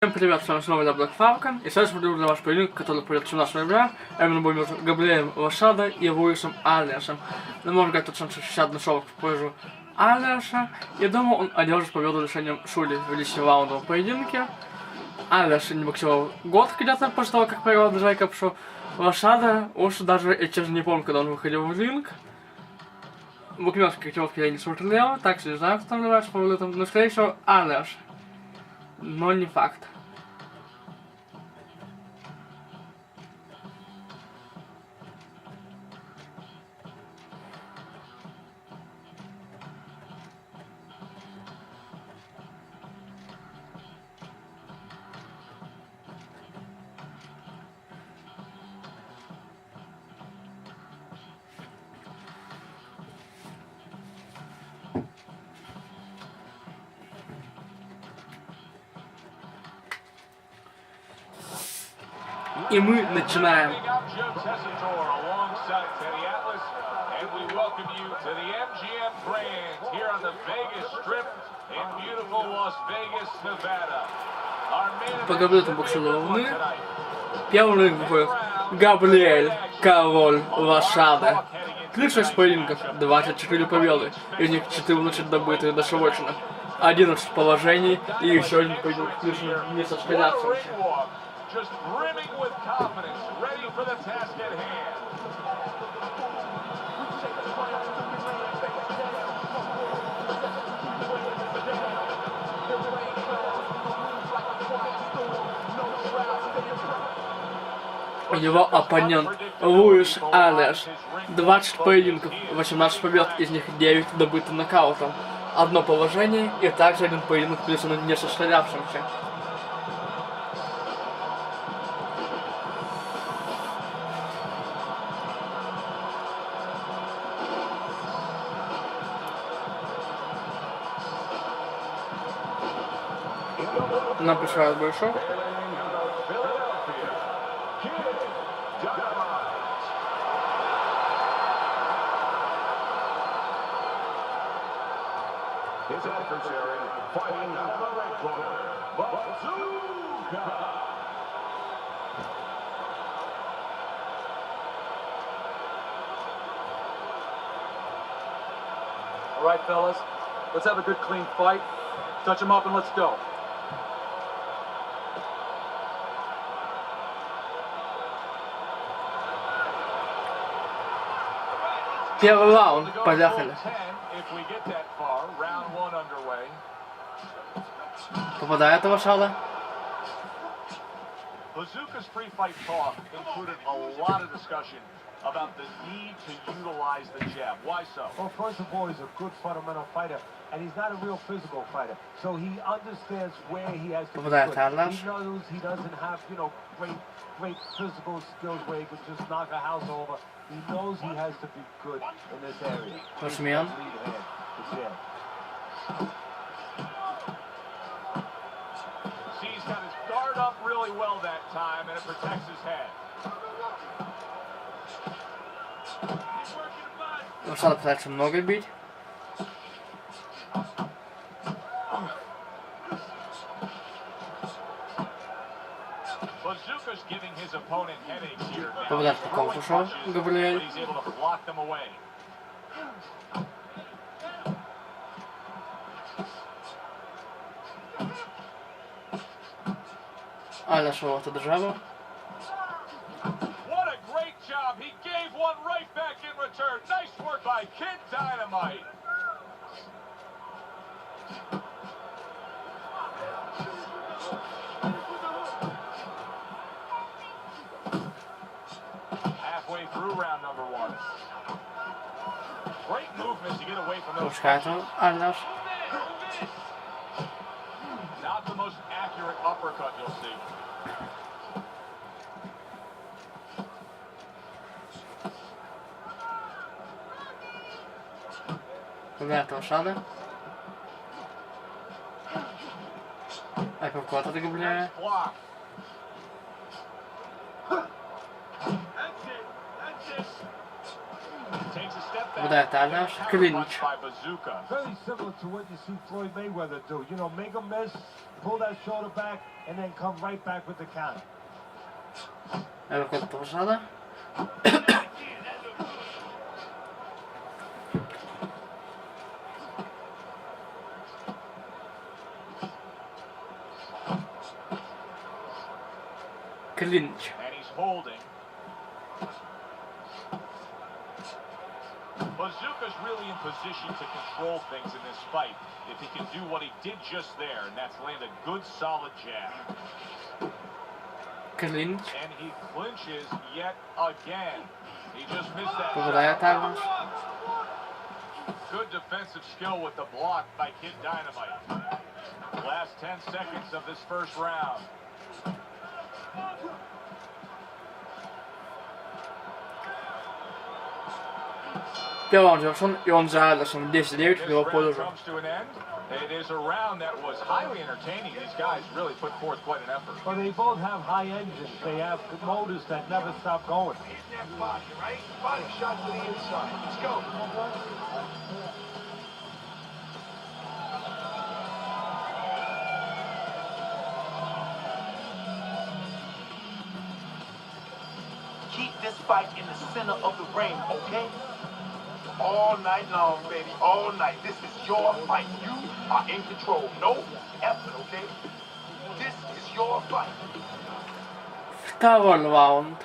Всем привет, с вами снова я, Falcon, и сейчас смотрю для вас поединок, который пройдет 17 ноября, а именно бой между Габриэлем Росадо и Луисом Ариасом. На мой взгляд, тут шанс 60 на 40 в пользу Ариаса, и думаю, он одержит победу решением Шули в 10-раундовом поединке. Ариас не боксировал год где-то после того, как проиграл Джейкоб, что Росадо, уж даже, я честно не помню, когда он выходил в ринг. Букмерские котировки я не смотрел, так что не знаю, кто там является фаворитом, но скорее всего Ариас. Но не факт. И мы начинаем. По габаритам боксера волны. Первый ринг выходит Габриэль Король Росадо. 36 поединков, 24 победы, из них 14 добытые досрочно, 11 положений и еще один поединок не состоявшийся. Just brimming with confidence, ready for the task at hand. Его оппонент Луис Ариас. 20 поединков, 18 побед, из них 9 добыты нокаутом, одно положение и также один поединок признан не состоявшимся. Нам пришел большой. His adversary fighting out of the red corner, Bazooka. All right, fellas, let's have a good, clean fight. Touch him up and let's go. Первый раунд, поехали. Попадает Росадо. Bazooka's pre-fight talk included a lot of discussion about the need to utilize the jab. Why so? Well, first of all, he's a good fundamental fighter, and he's not a real physical fighter. So he understands where he has to be good. He knows he doesn't have, great physical skills where he could just knock a house over. He knows he has to be good in this area. Push me on. He's got his guard up really well that time, and it protects his head. Росадо пытается много бить. Bazooka's giving his opponent headaches here. Попадает по корпусу Габриэль. He's able to block them away. Ариас его отодрал. What a great job! He gave one right back in return. Nice work by Kid Dynamite. Halfway through round number one. Great movement to get away from those. Пускает он Ариас. Not the most accurate uppercut you'll see. Попадает Росадо. Апперкот от Габриэля. Takes a step Попадает Ариас. Клинч. Very similar to what you see Floyd Mayweather do. You know, make a miss, pull that shoulder back, and then come right back with the counter. Выходит Росадо. Клинч. And he's holding. Bazooka's really in position to control things in this fight if he can do what he did just there, and that's land a good solid jab. Клинч. And he clinches yet again. He just missed that. Попадает Ариас. Good defensive skill with the block by Kid Dynamite. Last 10 seconds of this first round. Первым завершен, и он за Ариасом 10-9 в его пользу. It is a round that was highly entertaining. These guys really put forth quite an effort. Well, they both have high engines. They have motors that never stop going. Body, right? Body shot to the inside. Let's go. Keep this fight in the center of the ring, okay? All night long, baby, all night. This is your fight. You are in control. No effort, okay? This is your fight. Второй раунд.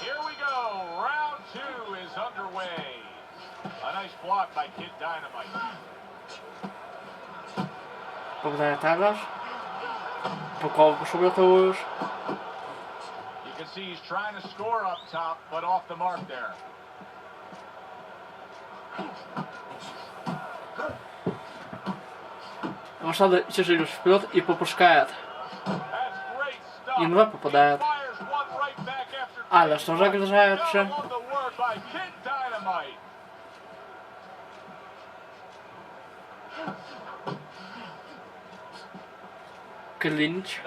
Here we go. Round 2 is underway. A nice block by Kid Dynamite. Попадает Ариас. Упаковку, чтобы готовишь. You can see he's trying to score up top, but off the mark there. Росадо чуть-чуть идет вперед и попускает. И два попадает. Ариас тоже огрызается. Клинч.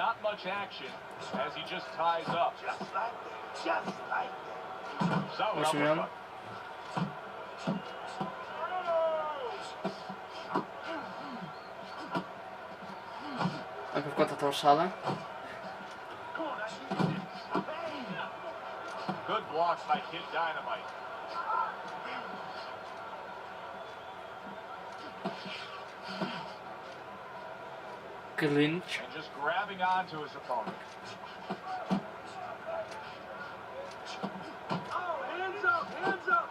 Восьмён. Какой-то Росадо. Good block by Kid Dynamite. Клинч. And just grabbing onto his opponent. Oh, hands up, hands up.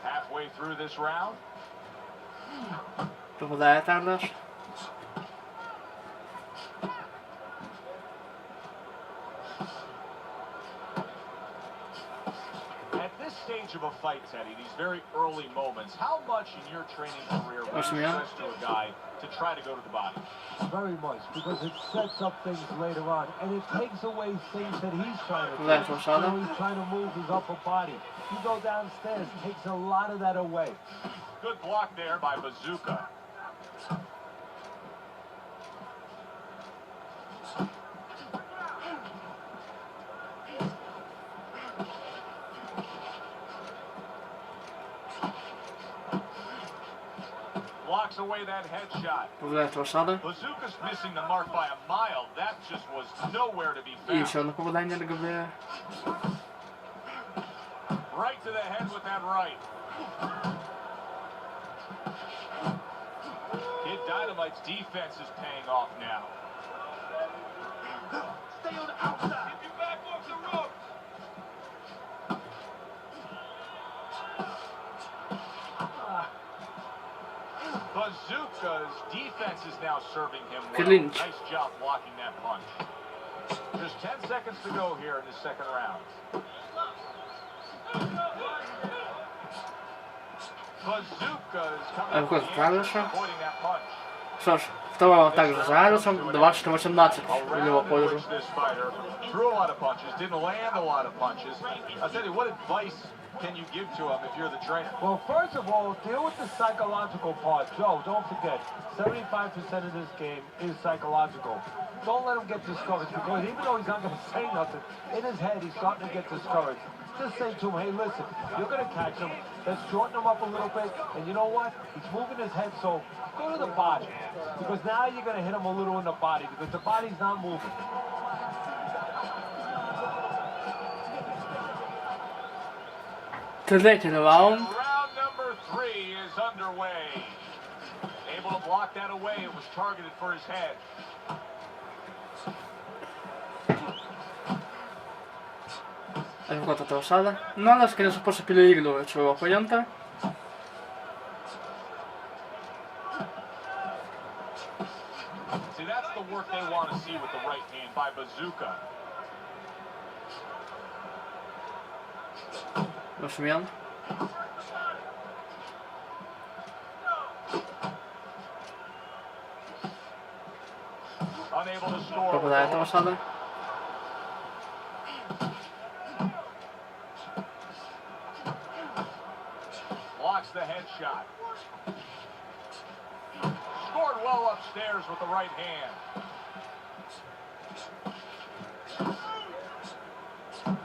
Halfway through this round. Попадает Ариас. At this stage of a fight, Teddy, these very early moments, how much in your training career would you suggest to a guy to try to go to the body? Very much, because it sets up things later on, and it takes away things that he's trying to do. Left Rosado. He's trying to move his upper body. You go downstairs, it takes a lot of that away. Good block there by Bazooka. Blocks away that headshot. Попадает Росадо. Bazooka's missing the mark by a mile. That just was nowhere to be И found. еще одно попадание на Габриэля. Right to the head with that right. Kid Dynamite's defense is paying off now. Stay on the outside. Get you back off the ropes. Bazooka's defense is now serving him well. Clinch. Nice job blocking that punch. There's 10 seconds to go here in the second round. Bazooka's coming up with the answer, avoiding that punch. Что ж, второго также за Ариасом, 20-18 в его пользу. This fighter threw a lot of punches, didn't land a lot of punches. I'll tell you, what advice can you give to him if you're the trainer? Well, first of all, deal with the psychological part. Joe, don't forget, 75% of this game is psychological. Don't let him get discouraged, because even though he's not going to say nothing, in his head he's starting to get discouraged. Just say to him, hey, listen, you're going to catch him. Let's shorten him up a little bit. And you know what? He's moving his head, so go to the body. Because now you're going to hit him a little in the body, because the body's not moving. Tredje round. Round number 3 is underway. Able to block that away. It was targeted for his head. Руката Росадо. Но она, скорее всего, просто переигрывает своего оппонента. See, that's the work they want to see with the right hand by Bazooka. Росмен. Unable to score. Попадает Росадо. Blocks the headshot. Scored well upstairs with the right hand.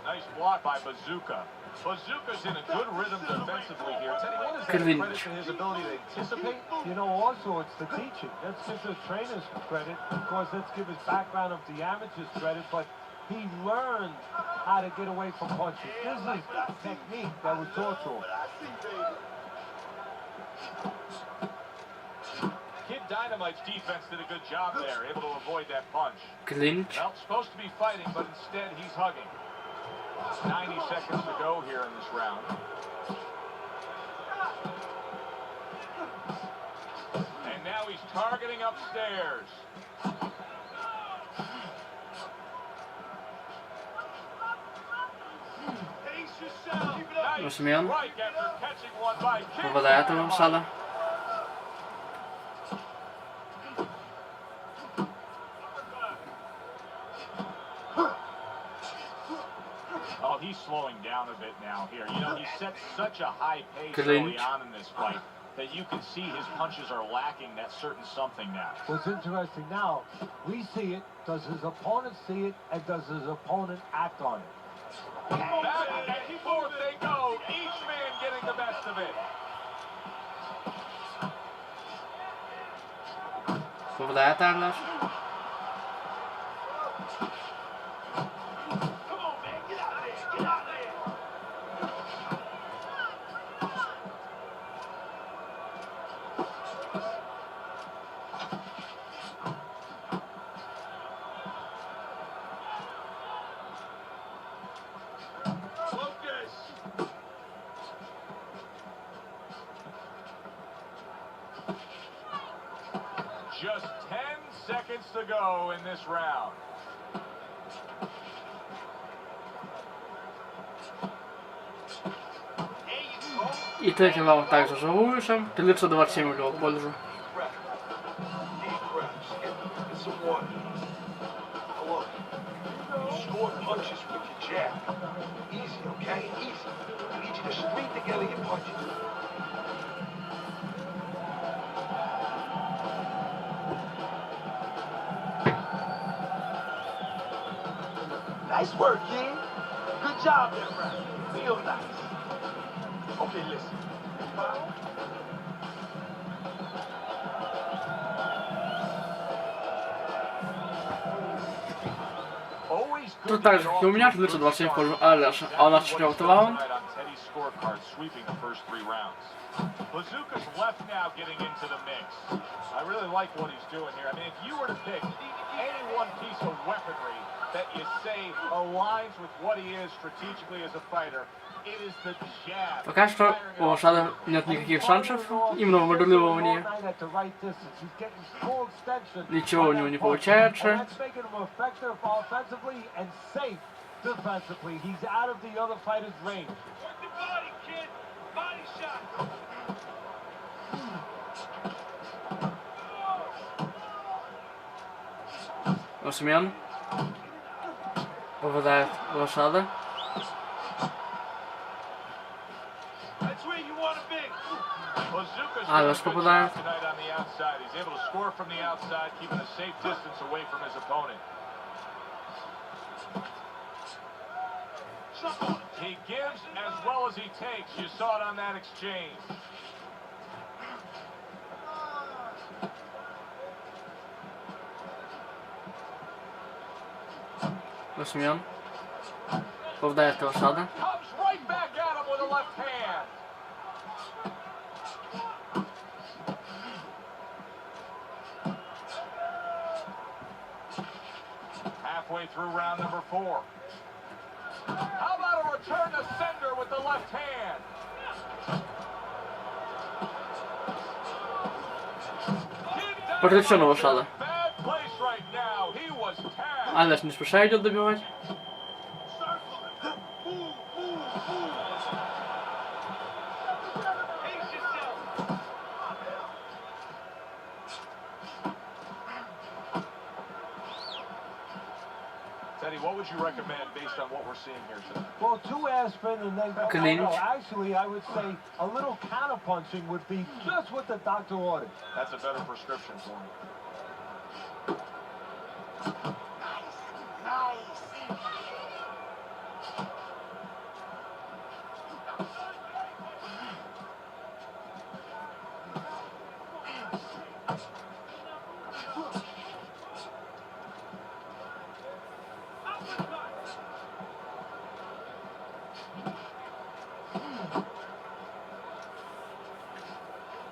Nice block by Bazooka. Bazooka's in a good rhythm defensively here. Teddy, what is that credit to his ability to anticipate? You know, also, it's the teaching. Let's give the trainers credit. Of course, let's give his background of the amateurs credit, but he learned how to get away from punches. This is technique that was taught to him. Kid Dynamite's defense did a good job there, able to avoid that punch. Clinch. Well, supposed to be fighting, but instead he's hugging. 90 seconds to go here in this round. And now he's targeting upstairs. Росмен. Right after catching one by Kid Попадает Dynamite. Росадо. Oh, he's slowing down a bit now here. You know, he set such a high pace Clinch. early on in this fight that you can see his punches are lacking that certain something now. What's interesting now, we see it, does his opponent see it, and does his opponent act on it? Back and forth they go, each man getting the best of it. Попадает Arias. Just 10 seconds to go in this round. И третий раунд также за Луисом. 327 в его пользу. Punches with your jab. Easy, okay? Easy. I need you to string together your punches. Nice work, kid. Good job there, Brad. Feel nice. Okay, listen. Тут так же, как и у меня, 327 в пользу Ариаса. А у нас четвертый раунд. Bazooka's left now getting into the mix. I really like what he's doing here. I mean, if you were to pick any one piece of weaponry that you say aligns with what he is strategically as a fighter, it is the jab. Пока что у Росадо нет никаких шансов. Именно в моделировании. Ничего у него не получается. Росмен. Попадает Росадо. Arias попадает. Tonight on the outside. He's able to score from the outside, keeping a safe distance away from his opponent. He gives as well as he takes. You saw it on that exchange. Восьмён. Попадает Росадо. Comes right back at him with a left hand. Halfway through round number 4. How about a return to sender with the left hand? Прокрещено Росадо. Bad place right now. He was tagged. Ариас не спеша идет добивать. Teddy, what would you recommend based on what we're seeing here today? Well, 2 aspirin and then Clinch. no, actually, I would say a little counterpunching would be just what the doctor ordered. That's a better prescription for me.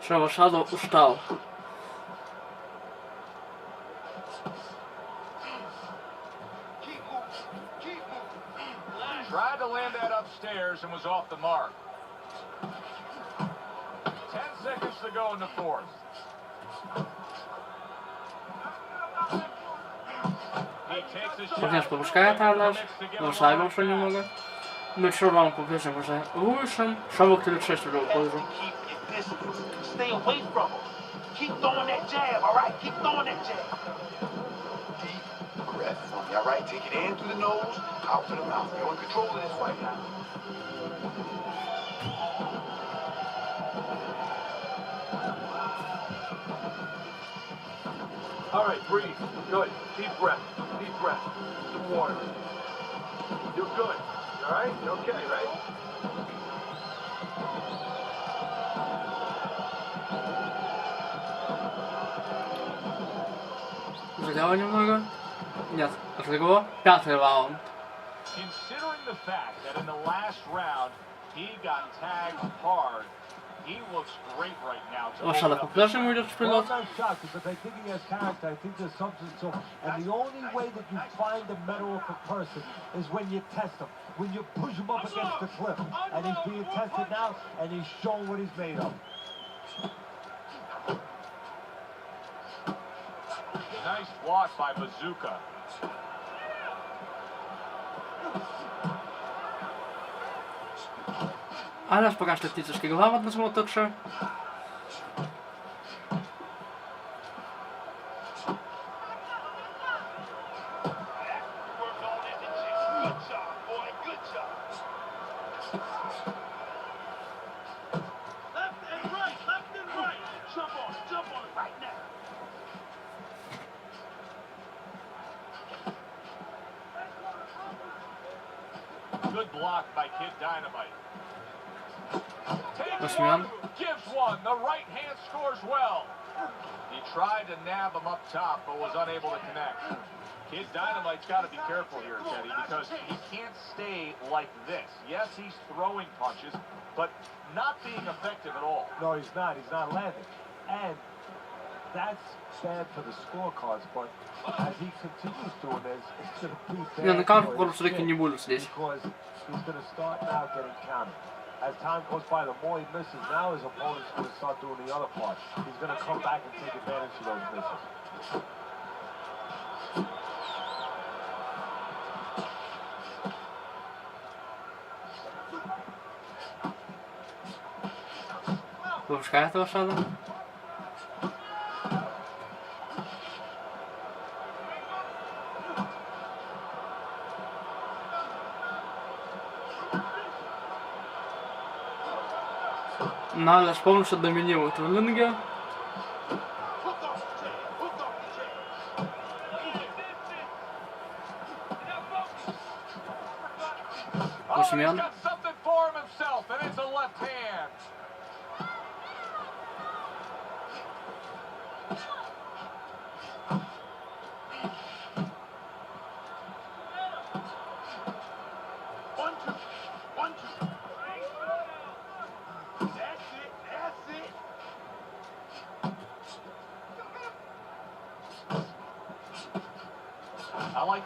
Что Росадо устал. Tried to land that upstairs and was off the mark. 10 seconds to go in the 4th. He takes a shot. Конечно, пропускает Ариас. Росадо ушел немного. Но все равно по-прежнему уже Луисом. Шавок 36 уже уходит. Stay away from him. Keep throwing that jab, all right? Keep throwing that jab. Deep breath for me, all right? Take it in through the nose, out through the mouth. You're in control of this fight now. All right, breathe. Good. Deep breath. Deep breath. Some water. You're good. All right? You're okay, right? Заляло немного. Нет, отлегло. 5-й раунд. Considering the fact that in the last round he got tagged hard, he looks great right now. Росадо по-прежнему идет Well, вперед. I'm not shocked because I think he has character. I think there's something to him. And the only way that you find the metal of a person is when you test him, when you push him up against the cliff. And he's being tested now, and he's showing what he's made of. Nice block by Bazooka. Ариас пока что птичечки грамотно смотрит все. Good block by Kid Dynamite. Восьмён. Gives one. The right hand scores well. He tried to nab him up top, but was unable to connect. Kid Dynamite's got to be careful here, Teddy, because he can't stay like this. Yes, he's throwing punches, but not being effective at all. No, he's not. He's not landing. And that's bad for the scorecards, but as he continues doing this, it's going to be bad Не, нокаут for в his все-таки chin, не будет здесь. because he's going to start now getting counted. As time goes by, the more he misses, now his opponent's going to start doing the other part. He's going to come back and take advantage of those misses. Пропускает Росадо. Надо с помощью доминирует в ринге. Усмян.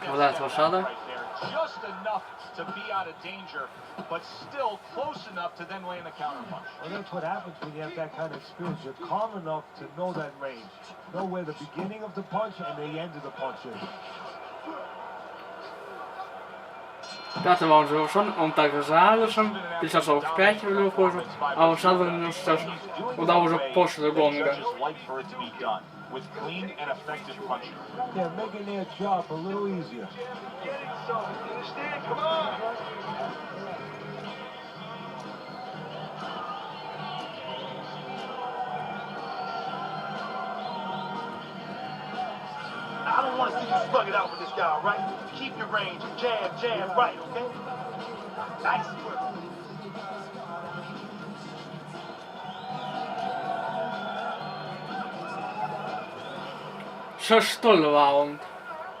Gabriel Rosado. Just enough to be out of danger, but still close enough to then land a counter punch. Well, that's what happens when you have that kind of experience. You're calm enough to know that range, know where the beginning of the punch and the end of the punch is. Пятый раунд завершен, он также за Ариасом, 50-45 в его пользу, а Росадо нанес сейчас удар уже после гонга. With clean and effective punching. They're making their job a little easier. Come on. I don't want to see you slug it out with this guy, all right? Keep your range, jab, right, okay? Nice. Шестой раунд.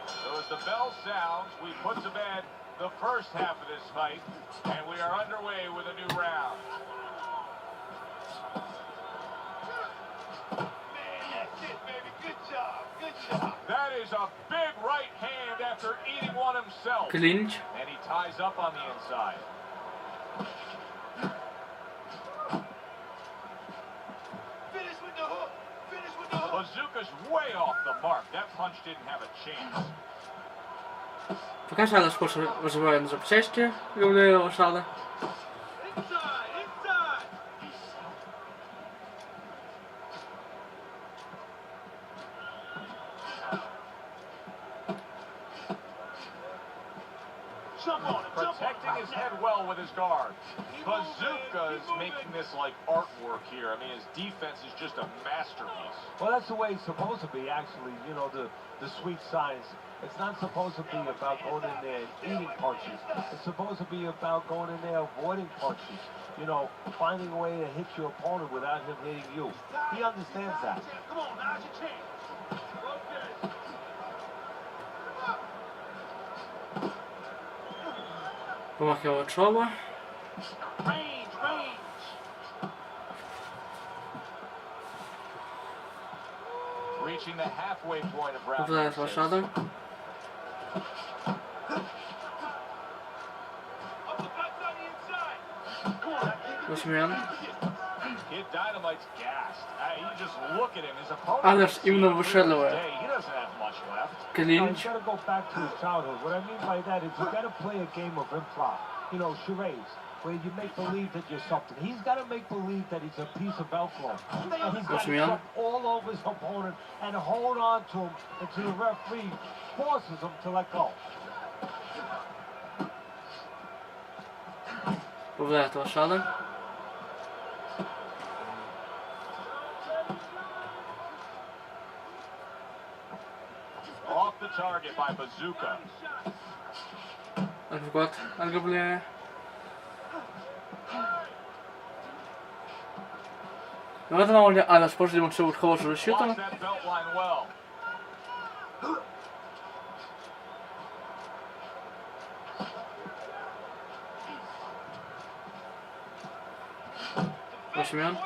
So as the bell sounds, we put to bed the first half of this fight, and we are underway with a new round. Man, that's it, baby. Good job. That is a big right hand after eating one himself. Клинч. And he ties up on the inside. Finish with the hook. Bazooka's way off the mark. That punch didn't have a chance. Пока Ариас больше вызывает на запчасти Габриэля Росадо. Protecting his head well with his guard. Bazooka is making this like artwork here. I mean, his defense is just a masterpiece. Well, that's the way it's supposed to be, actually. You know, the sweet science. It's not supposed to be about going in there and eating punches. It's supposed to be about going in there avoiding punches. You know, finding a way to hit your opponent without him hitting you. He understands that. Come on, now's your chance. Помахивает шоба. Reaching the halfway point of round. Попадает Росадо. Усмян. Kid Dynamite's gassed. You just look at him. His opponent. Ариас именно вышедливает. He doesn't have much left. Клинч. He's got to go back to his childhood. What I mean by that is you got to play a game of improv. You know, charades, where you make believe that you're something. He's got to make believe that he's a piece of Velcro. And he's got to jump all over his opponent and hold on to him until the referee forces him to let go. Попадает Росадо. Off the target by Bazooka. Отвод от Габриэля. В этом раунде Ариас продемонстрирует хорошую защиту. Watch that belt line well. Усмян.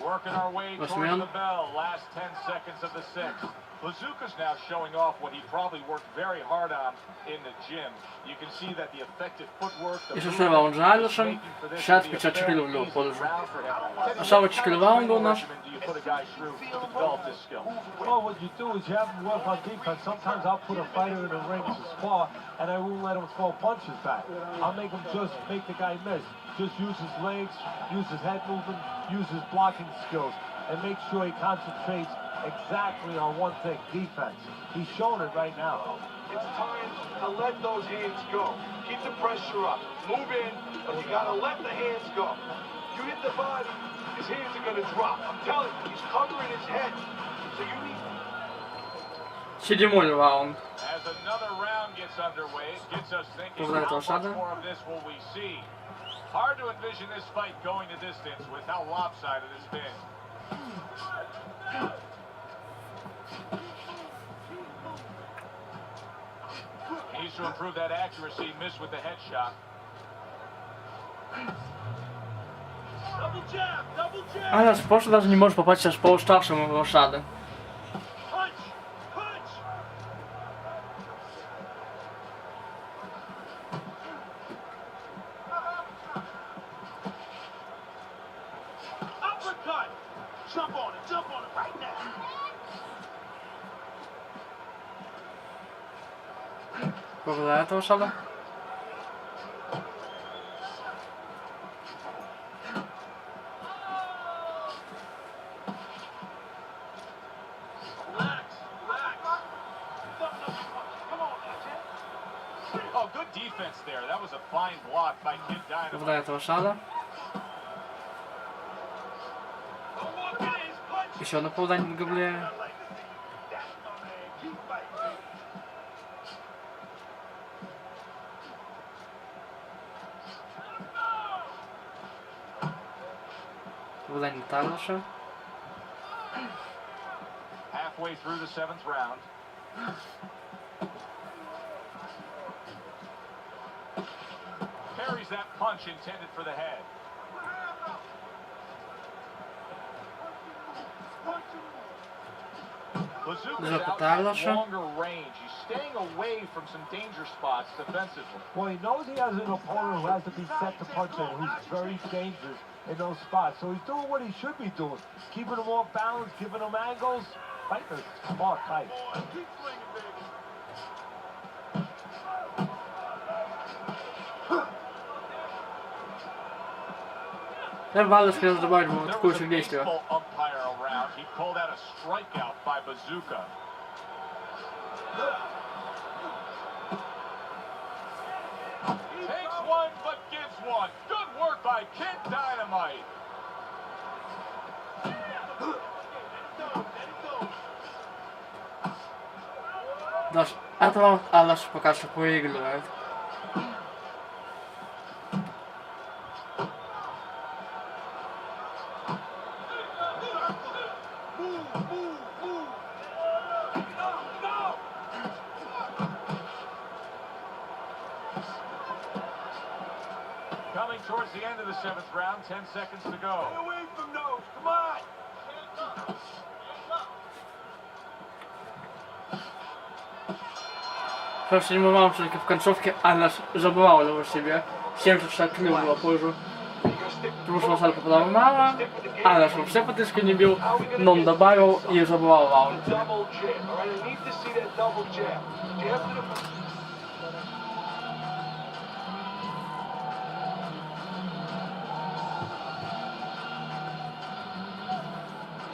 Working our way towards the bell. Last 10 seconds of the sixth. Bazooka's now showing off what he probably worked very hard on in the gym. You can see that the effective footwork, the Еще раунд за Ариасом. Сейчас 54 в его пользу. Осталось 4 раунда у нас. Well, what you do is you have him work on defense. Sometimes I'll put a fighter in the ring to spar, and I won't let him throw punches back. I'll make him just make the guy miss. Just use his legs, use his head movement, use his blocking skills, and make sure he concentrates exactly on one thing, defense. He's showing it right now. It's time to let those hands go. Keep the pressure up. Move in, but you gotta let the hands go. You hit the body, his hands are gonna drop. I'm telling you, he's covering his head. So you need... Седьмой раунд. As another round gets underway, it gets us thinking, Gabriel how much Rosado. more of this will we see? Hard to envision this fight going the distance with how lopsided it's been. Needs to improve that accuracy, missed with the headshot. Double jab, double jab. Ale w Polsce даже nie może popatrzeć aż po starszemu Rosado. Punch, punch. Uppercut. Jump on it right now. Poglądaj to Rosado. Oh, good defense there. That was a fine block by Kid Dynamite. Poglądaj to Rosado. Еще одно попадание Габриэля. Попадание Тарлаша. Halfway through the 7th round. Parries that punch intended for the head. Bazooka's out at longer range. He's staying away from some danger spots defensively. Well, he knows he has an opponent who has to be set to punch him, who's very dangerous in those spots. So he's doing what he should be doing, keeping him off balance, giving him angles. Fighting a smart fight. Keep swinging, baby. Ja walę z zobaczyć, bo There tylko was a się gdzieś baseball umpire around. He called out a strikeout by Bazooka. Takes one, but gives one. Good work by Kid Dynamite. Dasz, a to Alasz pokaże po iglu, Coming towards the end of the 7th round, 10 seconds to go. Stay away from those. Come on. Proszę, nie mówiłam, że w końcówkę Alasz zabawał do siebie. Chciałem, że trzeba tylu było położył. Тому що Росадо попадав мало, але щоб все потишки не бив, но он добавил и забывал раунд. Double jab. All right, I need to see that double jab. Jab to the...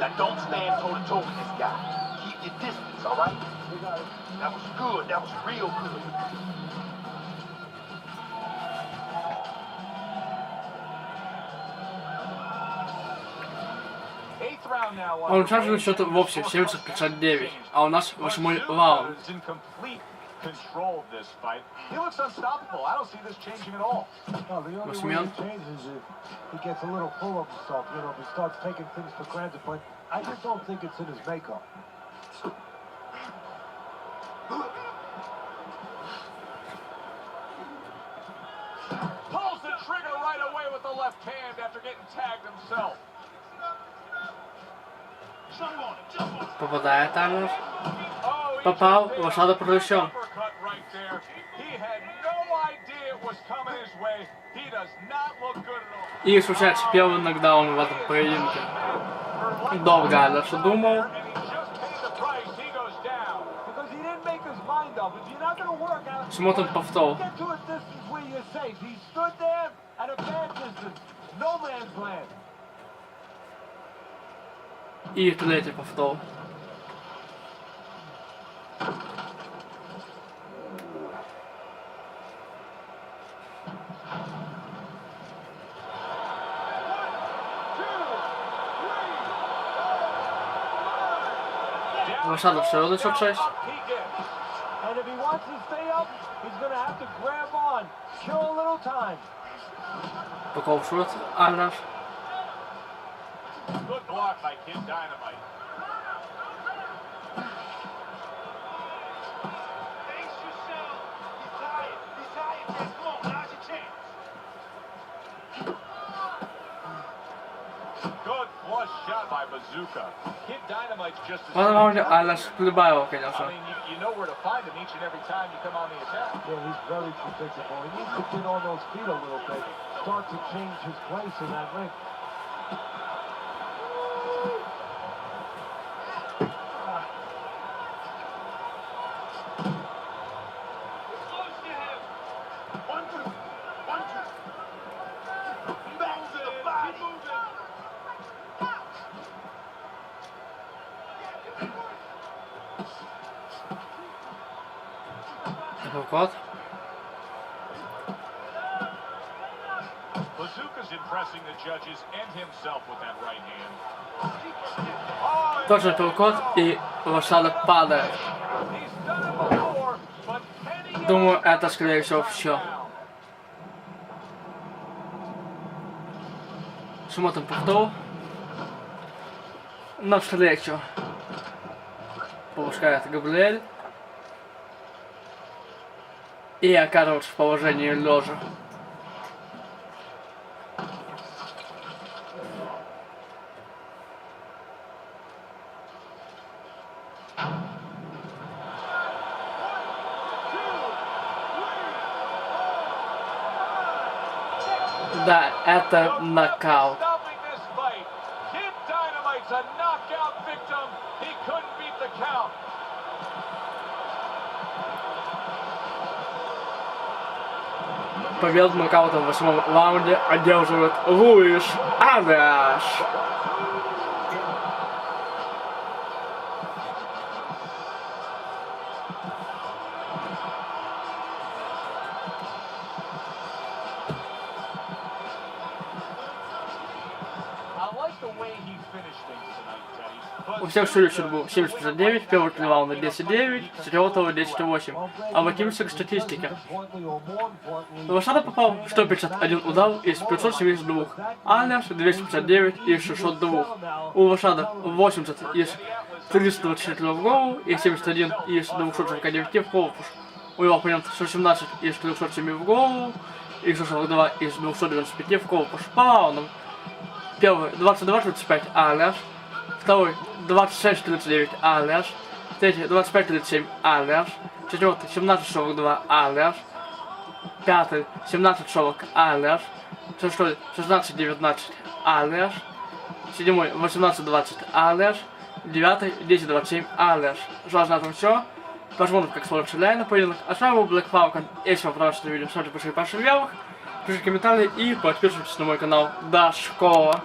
Now don't stand toe-to-toe with this guy. Keep your distance, all right? That was good. That was real good. Он шаржил счет в общем 70-59, а у нас 8-й раунд. Control of this fight. He looks unstoppable. I don't see this changing at all. No, the only way it changes is if he gets a little full of himself, you know, if he starts taking things for granted, but I just don't think it's in his makeup. Pulls the trigger right away with the left hand after getting tagged himself. Попадает Arias. Попал, Росадо пролечен. И случается первый нокдаун в этом поединке. Долго Arias думал. Смотрим повтор. И третий повтор. Росадо все одно 6. And if he wants to stay up, he's going to have to grab on, kill a little time. Поколшут Ариас. Good block by Kid Dynamite. Face yourself. He's tired. He's tired, man. Come on, now's your chance. Good flush shot by Bazooka. Kid Dynamite's just as... В этом раунде Ариас прибавил, I конечно. mean, you know where to find him each and every time you come on the attack. Yeah, he's very predictable. He needs to get on those feet a little bit. Start to change his place in that ring. Кот. Bazooka's impressing the judges and himself with that right hand. Точно кот и Росадо падает. He's done it before, but can he... Думаю, это скорее всего все. Смотрим повтор. Навстречу. Повышает Габриэль. И оказывается в положении лежа. Да, это нокаут. Stopping this fight. Kid Dynamite's a knockout victim. He couldn't beat the count. Победу нокаутом в 8-м раунде одерживает Луис Ариас. I like the way he finished things tonight, Teddy. У всех счет был 7-59, первого раунда 10-9, четвертого 10-8. А в к статистике. Росадо попал в 151 удар из 572, Ариас 259 из 602. У Росадо 80 из 324 в голову и 71 из 249 в корпус. У его оппонента 117 из 307 в голову и 142 из 295 в корпус. По раундам. Первый 22-35 Ариас, второй 26-39 Arias, третий 25-37 Arias, четвертый 17-42 Arias, пятый 17-40 Arias, шестой 16-19 Arias, седьмой 18-20 Arias, девятый 10-27 Arias. Желаю на этом все. Посмотрим, как сложится реально поединок. А с вами был Black Falcon. Если вам понравилось это видео, ставьте большие пальцы вверх, пишите комментарии и подписывайтесь на мой канал. До скорого!